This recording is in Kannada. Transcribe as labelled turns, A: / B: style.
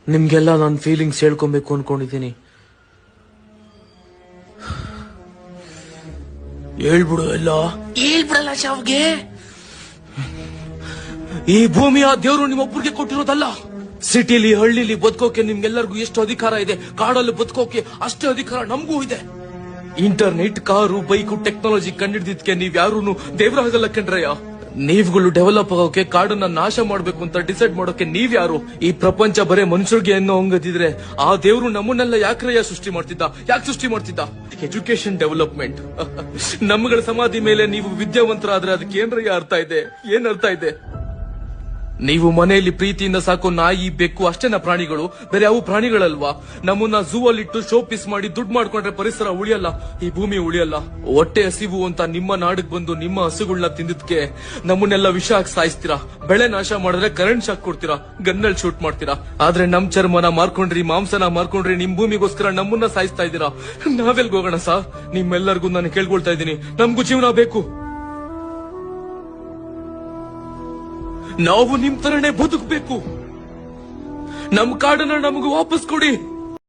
A: ನಿಮ್ಗೆಲ್ಲ ನನ್ನ ಫೀಲಿಂಗ್ಸ್ ಹೇಳ್ಕೊಬೇಕು ಅನ್ಕೊಂಡಿದ್ದೀನಿ. ಹೇಳ್ಬಿಡು ಎಲ್ಲ. ಹೇಳ್ಬಿಡಲ್ಲ ಶಾವ್ಗೆ. ಈ ಭೂಮಿಯ ದೇವರು ನಿಮ್ಮೊಬ್ಬರಿಗೆ ಕೊಟ್ಟಿರೋದಲ್ಲ. ಸಿಟಿಲಿ ಹಳ್ಳಿಲಿ ಬದುಕೋಕೆ ನಿಮ್ಗೆಲ್ಲರಿಗೂ ಎಷ್ಟು ಅಧಿಕಾರ ಇದೆ, ಕಾಡಲ್ಲಿ ಬದುಕೋಕೆ ಅಷ್ಟೇ ಅಧಿಕಾರ ನಮಗೂ ಇದೆ. ಇಂಟರ್ನೆಟ್, ಕಾರು, ಬೈಕು, ಟೆಕ್ನಾಲಜಿ ಕಂಡಿಡ್ದಿದ್ಕೆ ನೀವ್ ಯಾರು ದೇವರಾಗಲ್ಲ ಕಣ್ರಯ್ಯ. ನೀವುಗಳು ಡೆವಲಪ್ ಆಗೋಕೆ ಕಾಡನ್ನ ನಾಶ ಮಾಡ್ಬೇಕು ಅಂತ ಡಿಸೈಡ್ ಮಾಡೋಕೆ ನೀವ್ಯಾರು? ಈ ಪ್ರಪಂಚ ಬರೇ ಮನುಷ್ಯರಿಗೆ ಅನ್ನೋ ಹಂಗದಿದ್ರೆ ಆ ದೇವ್ರು ನಮ್ಮನ್ನೆಲ್ಲ ಯಾಕ್ರಯ್ಯ ಸೃಷ್ಟಿ ಮಾಡ್ತಿದ್ದ? Education development. ನಮ್ಗಳ ಸಮಾಧಿ ಮೇಲೆ ನೀವು ವಿದ್ಯಾವಂತರಾದ್ರೆ ಅದಕ್ಕೆ ಏನ್ರಯ್ಯ ಅರ್ಥ ಇದೆ? ನೀವು ಮನೆಯಲ್ಲಿ ಪ್ರೀತಿಯಿಂದ ಸಾಕೋ ನಾಯಿ, ಬೆಕ್ಕು ಅಷ್ಟೇನ ಪ್ರಾಣಿಗಳು? ಬೇರೆ ಯಾವ ಪ್ರಾಣಿಗಳಲ್ವಾ? ನಮ್ಮನ್ನ ಝೂ ಅಲ್ಲಿಟ್ಟು ಶೋ ಪೀಸ್ ಮಾಡಿ ದುಡ್ಡು ಮಾಡ್ಕೊಂಡ್ರೆ ಪರಿಸರ ಉಳಿಯಲ್ಲ, ಈ ಭೂಮಿ ಉಳಿಯಲ್ಲ. ಹೊಟ್ಟೆ ಹಸಿವು ಅಂತ ನಿಮ್ಮ ನಾಡಿಗೆ ಬಂದು ನಿಮ್ಮ ಹಸುಗಳನ್ನ ತಿಂದಿದ್ಕೆ ನಮ್ಮನ್ನೆಲ್ಲ ವಿಷ ಹಾಕಿ ಸಾಯಿಸ್ತೀರಾ. ಬೆಳೆ ನಾಶ ಮಾಡಿದ್ರೆ ಕರೆಂಟ್ ಶಾಕ್ ಕೊಡ್ತೀರಾ, ಗನ್ನಲ್ಲಿ ಶೂಟ್ ಮಾಡ್ತೀರಾ. ಆದ್ರೆ ನಮ್ ಚರ್ಮನ ಮಾರ್ಕೊಂಡ್ರಿ, ಮಾಂಸನ ಮಾರ್ಕೊಂಡ್ರಿ, ನಿಮ್ ಭೂಮಿಗೋಸ್ಕರ ನಮ್ಮನ್ನ ಸಾಯಿಸ್ತಾ ಇದ್ದೀರಾ. ನಾವೆಲ್ಗ್ ಹೋಗೋಣ ಸರ್? ನಿಮ್ಮೆಲ್ಲರಿಗೂ ನಾನು ಕೇಳ್ಕೊಳ್ತಾ ಇದ್ದೀನಿ, ನಮ್ಗೂ ಜೀವನ ಬೇಕು. ನಾವು ನಿಮ್ ತರನೇ ಬದುಕಬೇಕು. ನಮ್ ಕಾಡನ್ನ ನಮಗೂ ವಾಪಸ್ ಕೊಡಿ.